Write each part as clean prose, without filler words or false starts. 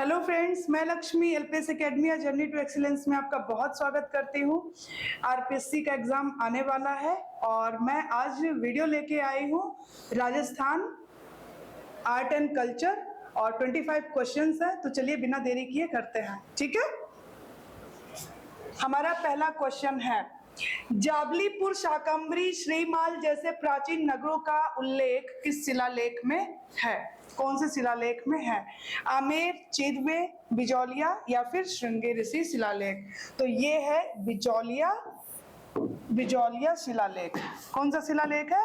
Hello friends, मैं Lakshmi LPS academy या journey to excellence में आपका बहुत स्वागत करती हूँ। आरपीएससी का एग्जाम आने वाला है और मैं आज वीडियो लेके आई हूँ राजस्थान आर्ट एंड कल्चर और 25 क्वेश्चंस है। तो चलिए बिना देरी किए करते हैं, ठीक है। हमारा पहला क्वेश्चन है, जाबलीपुर, शाकंभरी, श्रीमाल जैसे प्राचीन नगरों का उल्लेख किस शिलालेख में है? कौन से शिलालेख में है? आमेर, चिरवे, बिजौलिया या फिर श्रृंगी ऋषि शिलालेख? तो ये है बिजौलिया शिलालेख। कौन सा शिलालेख है?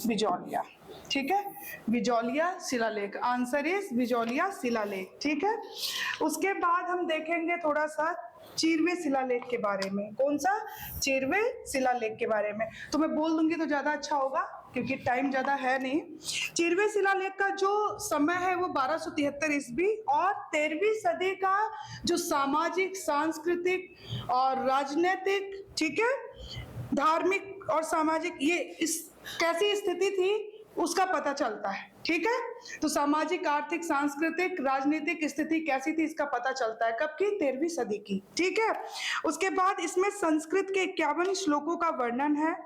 बिजौलिया, ठीक है। बिजौलिया शिलालेख, आंसर इज बिजौलिया शिलालेख, ठीक है। उसके बाद हम देखेंगे थोड़ा सा चिरवे शिलालेख के बारे में। कौन सा? चिरवे शिलालेख के बारे में। तो मैं बोल दूंगी तो ज्यादा अच्छा होगा क्योंकि टाइम ज्यादा है नहीं। चिरवे शिलालेख का जो समय है वो 1273 ईस्वी और 13वीं सदी का जो सामाजिक, सांस्कृतिक और राजनीतिक, ठीक है, धार्मिक और सामाजिक, ये इस कैसी स्थिति थी उसका पता चलता है, ठीक है। तो सामाजिक, आर्थिक, सांस्कृतिक, राजनीतिक स्थिति कैसी थी इसका पता चलता है। कब की? 13वीं सदी की, ठीक है। उसके बाद इसमें संस्कृत के 51 श्लोकों का वर्णन है।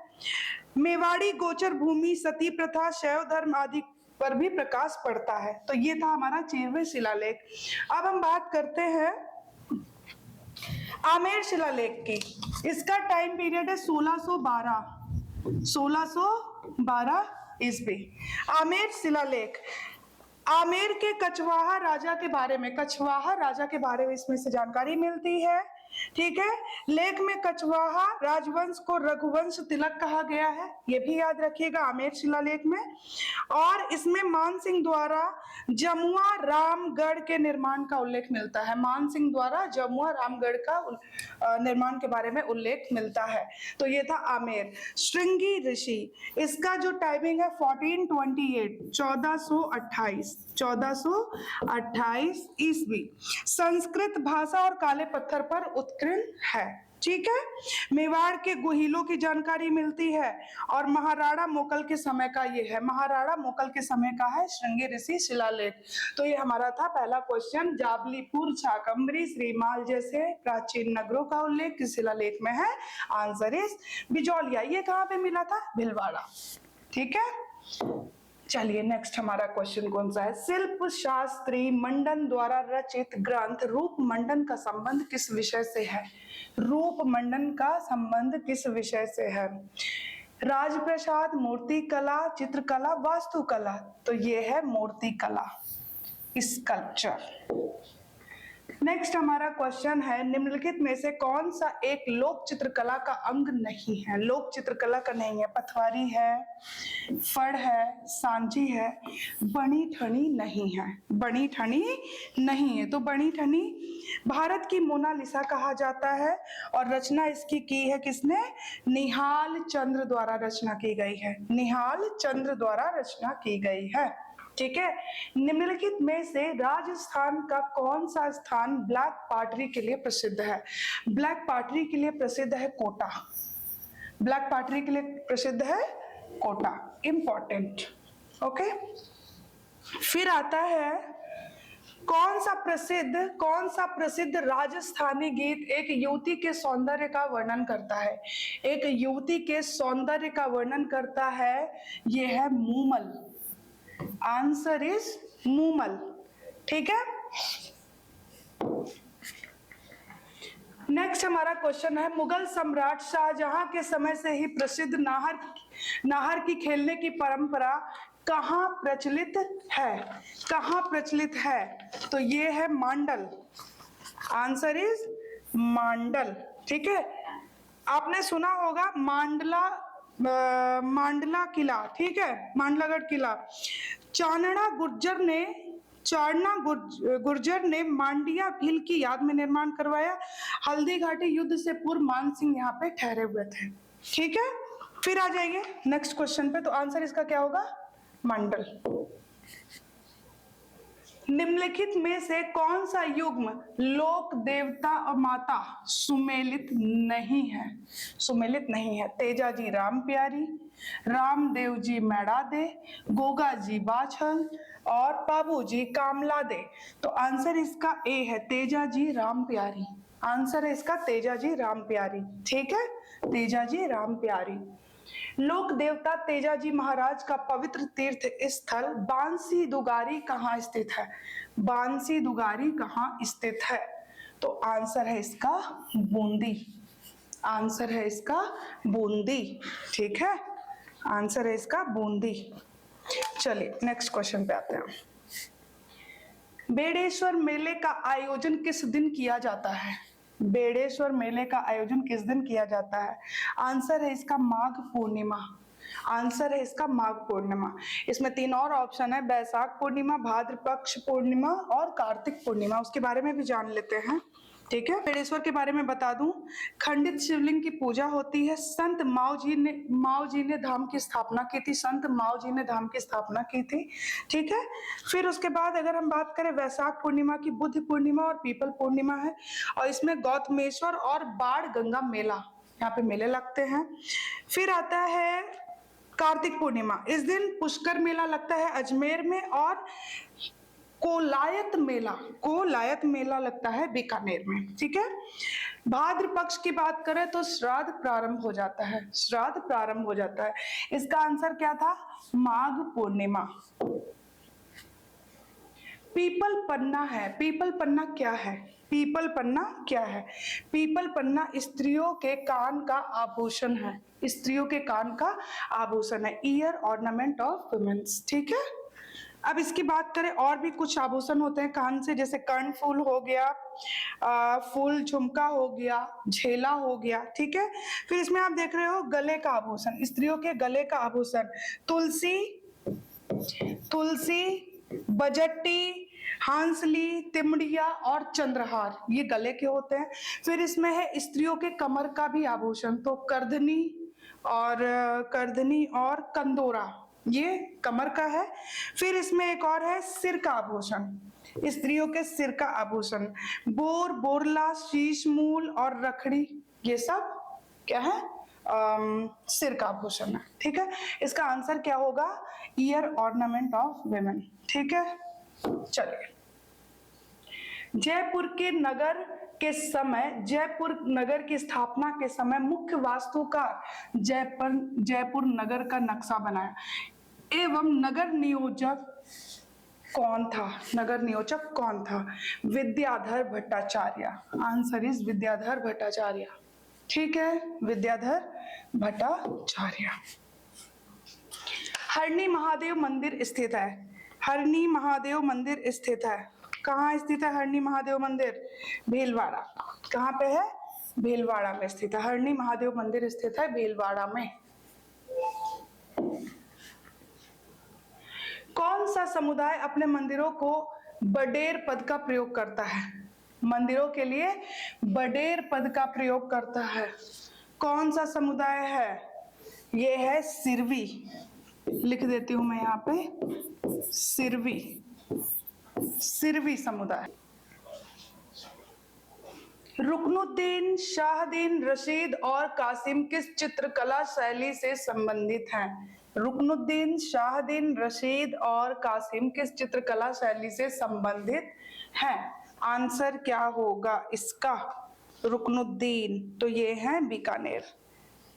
मेवाड़ी गोचर भूमि, सती प्रथा, शैव धर्म आदि पर भी प्रकाश पड़ता है। तो ये था हमारा चिरवे शिलालेख। अब हम बात करते हैं आमेर शिलालेख की। इसका टाइम पीरियड है 1612 ईस्वी। आमेर शिलालेख आमेर के कछवाहा राजा के बारे में, कछवाहा राजा के बारे में इसमें से जानकारी मिलती है, ठीक है। लेख में कछवाहा राजवंश को रघुवंश तिलक कहा गया है, ये भी याद रखिएगा आमेर शिलालेख में। और इसमें मान सिंह द्वारा जमुआ रामगढ़ के निर्माण का उल्लेख मिलता है। मान सिंह द्वारा जमुआ रामगढ़ का निर्माण के बारे में उल्लेख मिलता है। तो ये था आमेर। श्रृंगी ऋषि, इसका जो टाइमिंग है 1428 ईस्वी। संस्कृत भाषा और काले पत्थर पर उत्कीर्ण है, ठीक है। मेवाड़ के गुहिलों की जानकारी मिलती है और महाराणा मोकल के समय का ये है, महाराणा मोकल के समय का है श्रृंगी ऋषि शिलालेख। तो ये हमारा था पहला क्वेश्चन। जाबलीपुर, शाकंभरी, श्रीमाल जैसे प्राचीन नगरों का उल्लेख किस शिलालेख में है? Answer is Bijolia. ये कहाँ पे मिला था? भीलवाड़ा, ठीक है। चलिए नेक्स्ट हमारा क्वेश्चन कौन सा है? शिल्प शास्त्री मंडन द्वारा रचित ग्रंथ रूप मंडन का संबंध किस विषय से है? रूप मंडन का संबंध किस विषय से है? राजप्रसाद, मूर्ति कला, चित्रकला, वास्तुकला? तो ये है मूर्ति कला, स्कल्पचर। नेक्स्ट हमारा क्वेश्चन है, निम्नलिखित में से कौन सा एक लोक चित्रकला का अंग नहीं है? लोक चित्रकला का नहीं है। पथवारी है, फड़ है, सांची है, बनी ठनी नहीं है। बनी ठनी नहीं है। तो बनी ठनी भारत की मोनालिसा कहा जाता है और रचना इसकी की है किसने? निहाल चंद्र द्वारा रचना की गई है। निहाल चंद्र द्वारा रचना की गई है, ठीक है। निम्नलिखित में से राजस्थान का कौन सा स्थान ब्लैक पॉटरी के लिए प्रसिद्ध है? ब्लैक पॉटरी के लिए प्रसिद्ध है कोटा। ब्लैक पॉटरी के लिए प्रसिद्ध है कोटा, इंपॉर्टेंट, ओके। फिर आता है कौन सा प्रसिद्ध राजस्थानी गीत एक युवती के सौंदर्य का वर्णन करता है? एक युवती के सौंदर्य का वर्णन करता है, यह है मूमल। आंसर इज मूमल, ठीक है। नेक्स्ट हमारा क्वेश्चन है, मुगल सम्राट शाहजहां के समय से ही प्रसिद्ध नाहर की खेलने की परंपरा कहाँ प्रचलित है? कहाँ प्रचलित है? तो ये है मांडल। आंसर इज मांडल, ठीक है। आपने सुना होगा मांडला किला, ठीक है, मांडलागढ़ किला। चारणा गुर्जर ने मांडिया भील की याद में निर्माण करवाया। हल्दी घाटी युद्ध से पूर्व मान सिंह यहाँ पे ठहरे हुए थे, ठीक है। फिर आ जाएंगे नेक्स्ट क्वेश्चन पे। तो आंसर इसका क्या होगा? मंडल। निम्नलिखित में से कौन सा युग्म लोक देवता और माता सुमेलित नहीं है? सुमेलित नहीं है। तेजाजी राम प्यारी, रामदेव जी मैड़ादे, गोगा जी बाछल, और बाबूजी कामला दे। तो आंसर इसका ए है, तेजाजी राम प्यारी। आंसर है इसका तेजाजी राम प्यारी। ठीक है, तेजाजी राम प्यारी। लोक देवता तेजाजी महाराज का पवित्र तीर्थ स्थल बांसी दुगारी कहाँ स्थित है? बांसी दुगारी कहाँ स्थित है? तो आंसर है इसका बूंदी। आंसर है इसका बूंदी। ठीक है, आंसर है इसका बूंदी। चलिए नेक्स्ट क्वेश्चन पे आते हैं। बेड़ेश्वर मेले का आयोजन किस दिन किया जाता है? बेड़ेश्वर मेले का आयोजन किस दिन किया जाता है? आंसर है इसका माघ पूर्णिमा। आंसर है इसका माघ पूर्णिमा। इसमें 3 और ऑप्शन है, बैसाख पूर्णिमा, भाद्र पक्ष पूर्णिमा और कार्तिक पूर्णिमा। उसके बारे में भी जान लेते हैं। ठीक है, बेड़ेश्वर के बारे में बता दूं, खंडित शिवलिंग की पूजा होती है। संत माओ जी ने धाम की स्थापना की थी। संत माओ जी ने धाम की स्थापना की थी। ठीक है, फिर उसके बाद अगर हम बात करें वैशाख पूर्णिमा की, बुद्ध पूर्णिमा और पीपल पूर्णिमा है, और इसमें गौतमेश्वर और बाढ़ गंगा मेला, यहाँ पे मेले लगते हैं। फिर आता है कार्तिक पूर्णिमा। इस दिन पुष्कर मेला लगता है अजमेर में, और कोलायत मेला लगता है बीकानेर में। ठीक है, भाद्र पक्ष की बात करें तो श्राद्ध प्रारंभ हो जाता है। श्राद्ध प्रारंभ हो जाता है। इसका आंसर क्या था? माघ पूर्णिमा। पीपल पन्ना है। पीपल पन्ना क्या है? पीपल पन्ना क्या है? पीपल पन्ना स्त्रियों के कान का आभूषण है। स्त्रियों के कान का आभूषण है, ईयर ऑर्नामेंट ऑफ वुमेन्स। ठीक है, अब इसकी बात करें, और भी कुछ आभूषण होते हैं कान से, जैसे कर्ण फूल हो गया, फूल झुमका हो गया, झेला हो गया। ठीक है, फिर इसमें आप देख रहे हो गले का आभूषण, स्त्रियों के गले का आभूषण, तुलसी, बजट्टी, हांसली, तिमड़िया और चंद्रहार, ये गले के होते हैं। फिर इसमें है स्त्रियों के कमर का भी आभूषण, तो करधनी और कंदोरा, ये कमर का है। फिर इसमें एक और है सिर का आभूषण, स्त्रियों के सिर का आभूषण, बोरला, शीश मूल और रखड़ी, ये सब क्या है? सिर का आभूषण है। ठीक है, इसका आंसर क्या होगा? Year ornament of women. ठीक है, चलिए जयपुर नगर की स्थापना के समय मुख्य वास्तुकार जयपुर नगर का नक्शा बनाया एवं नगर नियोजक कौन था? विद्याधर भट्टाचार्य। Answer is Vidyadhar Bhattacharya. ठीक है, विद्याधर भट्टाचार्य। हरणी महादेव मंदिर स्थित है। हरणी महादेव मंदिर स्थित है, कहाँ स्थित है हरणी महादेव मंदिर? भीलवाड़ा। कहाँ पे है? भीलवाड़ा में स्थित है। हरणी महादेव मंदिर स्थित है भीलवाड़ा में। कौन सा समुदाय अपने मंदिरों को बडेर पद का प्रयोग करता है? मंदिरों के लिए बडेर पद का प्रयोग करता है। कौन सा समुदाय है? ये है सिरवी। लिख देती हूं मैं यहाँ पे, सिरवी समुदाय। रुकनुद्दीन, शाहदीन, रशीद और कासिम किस चित्रकला शैली से संबंधित हैं? रुकनुद्दीन, शाहदीन, रशीद और कासिम किस चित्रकला शैली से संबंधित हैं? आंसर क्या होगा इसका? रुकनुद्दीन, तो ये है बीकानेर।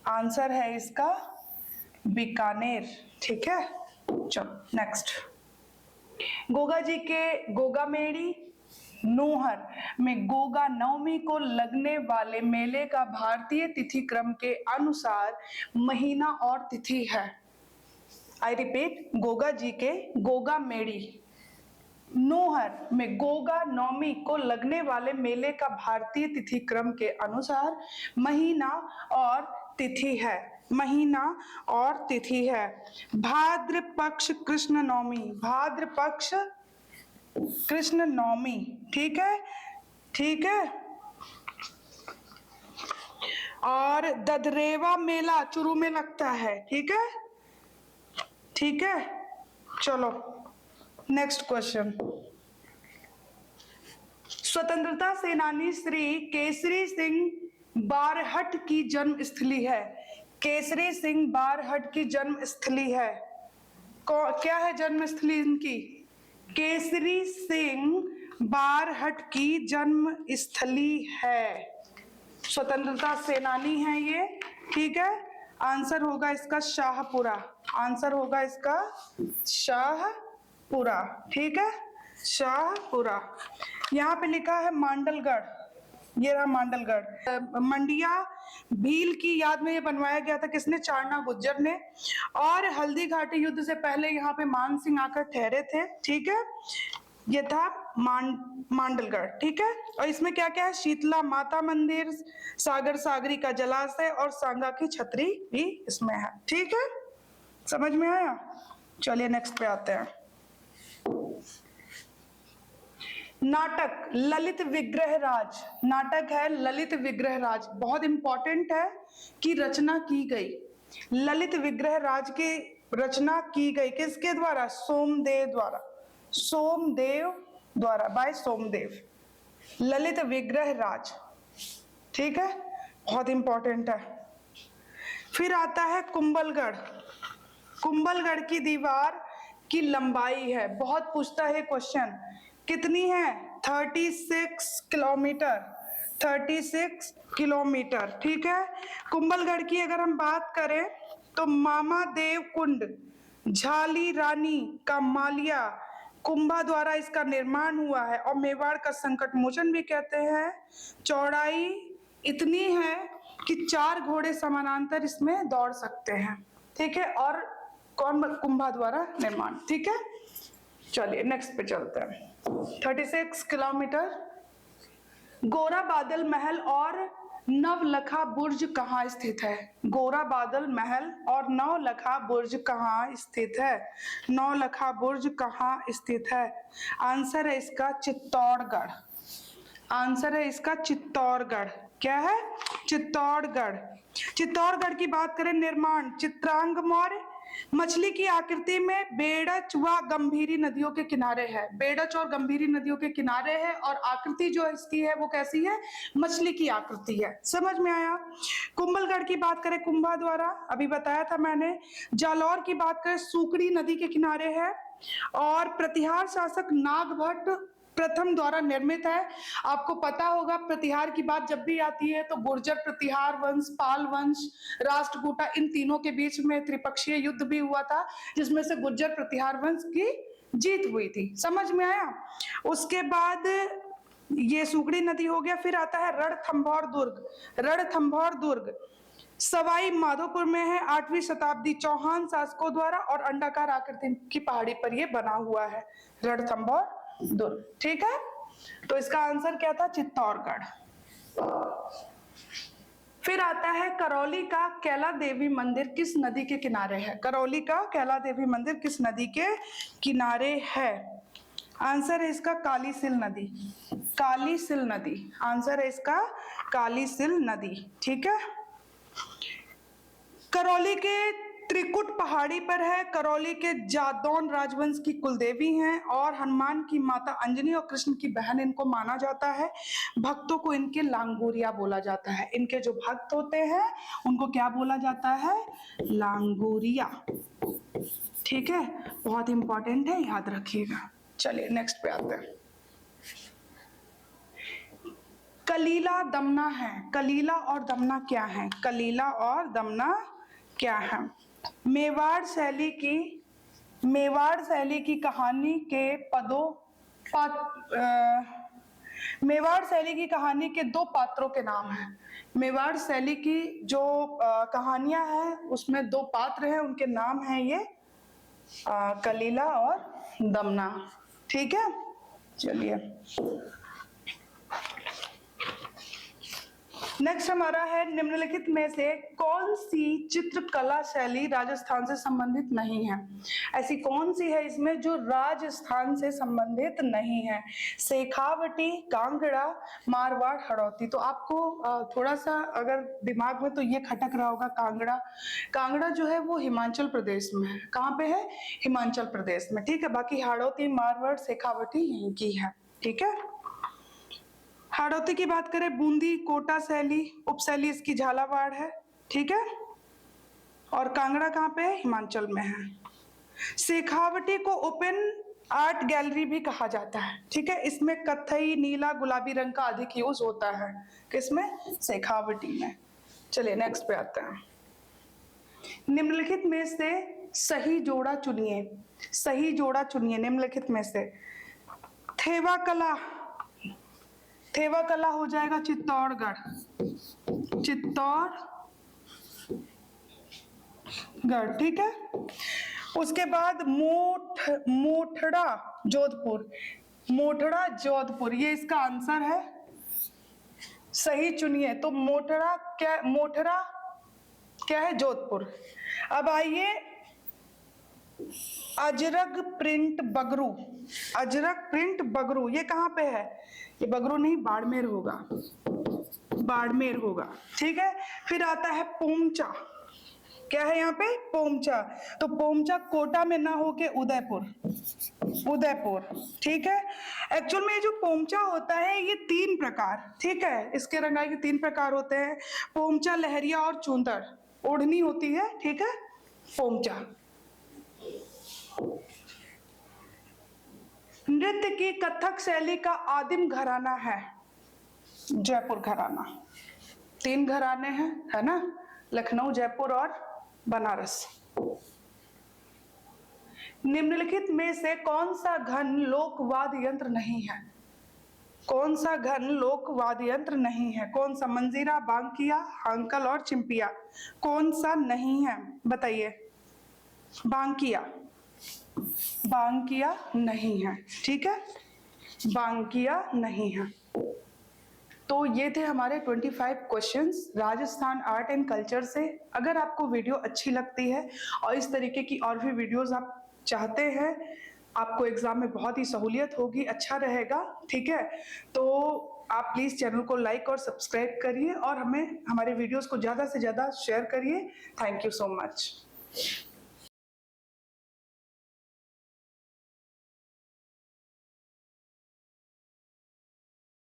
आंसर है इसका बीकानेर। ठीक है, चलो नेक्स्ट। गोगा जी के गोगामेड़ी नोहर में गोगा नवमी को लगने वाले मेले का भारतीय तिथि क्रम के अनुसार महीना और तिथि है। आई रिपीट, गोगा जी के गोगामेड़ी नोहर में गोगा नवमी को लगने वाले मेले का भारतीय तिथि क्रम के अनुसार महीना और तिथि है। महीना और तिथि है भाद्र पक्ष कृष्ण नवमी। भाद्र पक्ष कृष्ण नवमी। ठीक है, ठीक है। और ददरेवा मेला चुरू में लगता है। ठीक है, ठीक है, चलो नेक्स्ट क्वेश्चन। स्वतंत्रता सेनानी श्री केसरी सिंह बारहट की जन्म स्थली है। केसरी सिंह बारहट की जन्म स्थली है। क्या है जन्म स्थली इनकी? केसरी सिंह बारहट की जन्म स्थली है? स्वतंत्रता सेनानी है ये, ठीक है। आंसर होगा इसका शाहपुरा, आंसर होगा इसका शाहपुरा, ठीक है, शाहपुरा। यहाँ पे लिखा है मांडलगढ़, ये रहा मांडलगढ़। मंडिया भील की याद में ये बनवाया गया था, किसने? चारना गुज्जर ने। और हल्दी घाटी युद्ध से पहले यहाँ पे मान सिंह आकर ठहरे थे, ठीक है। ये था मांडलगढ़, ठीक है। और इसमें क्या क्या है? शीतला माता मंदिर, सागर सागरी का जलाशय और सांगा की छतरी भी इसमें है, ठीक है। समझ में आया? चलिए नेक्स्ट पे आते हैं। नाटक ललित विग्रह राज, नाटक है ललित विग्रह राज, बहुत इंपॉर्टेंट है कि रचना की गई। ललित विग्रह राज की रचना की गई किसके द्वारा? सोमदेव द्वारा, सोमदेव द्वारा, बाय सोमदेव। ललित विग्रह राज, ठीक है, बहुत इंपॉर्टेंट है। फिर आता है कुंभलगढ़। कुंभलगढ़ की दीवार की लंबाई है, बहुत पूछता है क्वेश्चन, कितनी है? 36 किलोमीटर, 36 किलोमीटर, ठीक है। कुंभलगढ़ की अगर हम बात करें तो मामा देव कुंड, झाली रानी का मालिया, कुंभा द्वारा इसका निर्माण हुआ है। और मेवाड़ का संकट मोचन भी कहते हैं। चौड़ाई इतनी है कि 4 घोड़े समानांतर इसमें दौड़ सकते हैं, ठीक है। और कौन? कुंभा द्वारा निर्माण, ठीक है। चलिए नेक्स्ट पे चलते हैं। 36 किलोमीटर। गोरा बादल महल और नवलखा बुर्ज कहाँ स्थित है? गोरा बादल महल और नवलखा बुर्ज कहाँ स्थित है? नवलखा बुर्ज कहाँ स्थित है? आंसर है इसका चित्तौड़गढ़, आंसर है इसका चित्तौड़गढ़। क्या है? चित्तौड़गढ़। चित्तौड़गढ़ की बात करें, निर्माण चित्रांग मौर्य, मछली की आकृति में बेड़च व गंभीरी नदियों के किनारे है, बेड़च और गंभीरी नदियों के किनारे है। और आकृति जो इसकी है वो कैसी है? मछली की आकृति है। समझ में आया? कुंभलगढ़ की बात करें कुंभा द्वारा, अभी बताया था मैंने। जालौर की बात करें सुकड़ी नदी के किनारे है। और प्रतिहार शासक नागभट्ट प्रथम द्वारा निर्मित है। आपको पता होगा प्रतिहार की बात जब भी आती है तो गुर्जर प्रतिहार वंश, पाल वंश, राष्ट्रकूटा, इन तीनों के बीच में त्रिपक्षीय युद्ध भी हुआ था, जिसमें से गुर्जर प्रतिहार वंश की जीत हुई थी। समझ में आया? उसके बाद ये सुकड़ी नदी हो गया। फिर आता है रणथंभौर दुर्ग। रणथंभौर दुर्ग सवाई माधोपुर में है, 8वीं शताब्दी चौहान शासकों द्वारा, और अंडाकार आकृति की पहाड़ी पर यह बना हुआ है रणथंभौर दुर्ग, ठीक है। तो इसका आंसर क्या था? चित्तौड़गढ़। फिर आता है करौली का कैला देवी मंदिर किस नदी के किनारे है? करौली का कैला देवी मंदिर किस नदी के किनारे है? आंसर है इसका कालीसिल नदी, कालीसिल नदी, आंसर है इसका कालीसिल नदी, ठीक है। करौली के त्रिकुट पहाड़ी पर है। करौली के जादौन राजवंश की कुलदेवी हैं और हनुमान की माता अंजनी और कृष्ण की बहन इनको माना जाता है। भक्तों को इनके लांगुरिया बोला जाता है। इनके जो भक्त होते हैं उनको क्या बोला जाता है? लांगुरिया, ठीक है। बहुत इंपॉर्टेंट है, याद रखिएगा। चलिए नेक्स्ट पे आते हैं। कलीला दमना है। कलीला और दमना क्या है? कलीला और दमना क्या है? मेवाड़ शैली की कहानी के मेवाड़ शैली की कहानी के 2 पात्रों के नाम हैं। मेवाड़ शैली की जो कहानियां हैं उसमें 2 पात्र हैं, उनके नाम हैं ये कलीला और दमना, ठीक है। चलिए नेक्स्ट हमारा है निम्नलिखित में से कौन सी चित्रकला शैली राजस्थान से संबंधित नहीं है? ऐसी कौन सी है इसमें जो राजस्थान से संबंधित नहीं है? शेखावटी, कांगड़ा, मारवाड़, हड़ौती। तो आपको थोड़ा सा अगर दिमाग में तो ये खटक रहा होगा कांगड़ा। कांगड़ा जो है वो हिमाचल प्रदेश में है। कहाँ पे है? हिमाचल प्रदेश में, ठीक है। बाकी हड़ौती, मारवाड़, शेखावटी यहीं की है, ठीक है। हाड़ौती की बात करें बूंदी, कोटा शैली, उपशैली इसकी झालावाड़ है, ठीक है। और कांगड़ा कहाँ पे है? हिमाचल में है। शेखावटी को ओपन आर्ट गैलरी भी कहा जाता है, ठीक है। इसमें कत्थई, नीला, गुलाबी रंग का अधिक यूज होता है, किसमें? शेखावटी में। चलिए नेक्स्ट पे आते हैं। निम्नलिखित में से सही जोड़ा चुनिए, सही जोड़ा चुनिए निम्नलिखित में से। थेवा कला, थेवा कला हो जाएगा चित्तौड़गढ़, चित्तौड़गढ़, ठीक है। उसके बाद मोठड़ा जोधपुर, मोठड़ा जोधपुर, ये इसका आंसर है। सही चुनिए। तो मोठड़ा क्या है? जोधपुर। अब आइए अजरक प्रिंट बगरू, अजरक प्रिंट बगरू, ये कहाँ पे है? ये बगरू नहीं, बाड़मेर होगा, बाड़मेर होगा, ठीक है। फिर आता है पोमचा, क्या है यहाँ पे? पोमचा। तो पोमचा कोटा में ना होके उदयपुर, उदयपुर, ठीक है। एक्चुअल में जो पोमचा होता है ये 3 प्रकार, ठीक है, इसके रंगाई के 3 प्रकार होते हैं। पोमचा, लहरिया और चूंदड़, ओढ़नी होती है, ठीक है, पोमचा। नृत्य की कथक शैली का आदिम घराना है जयपुर घराना। 3 घराने हैं, है ना, लखनऊ, जयपुर और बनारस। निम्नलिखित में से कौन सा घन लोक वाद्य यंत्र नहीं है? कौन सा घन लोक वाद्य यंत्र नहीं है? कौन सा? मंजीरा, बांकिया, हांकल और चिंपिया, कौन सा नहीं है बताइए? बांकिया, बांकिया नहीं है, ठीक है, बांकिया नहीं है। तो ये थे हमारे 25 questions Rajasthan art and culture से। अगर आपको वीडियो अच्छी लगती है और इस तरीके की और भी वीडियोस आप चाहते हैं, आपको एग्जाम में बहुत ही सहूलियत होगी, अच्छा रहेगा, ठीक है, तो आप प्लीज चैनल को लाइक और सब्सक्राइब करिए और हमें हमारे वीडियोस को ज्यादा से ज्यादा शेयर करिए। Thank you so much.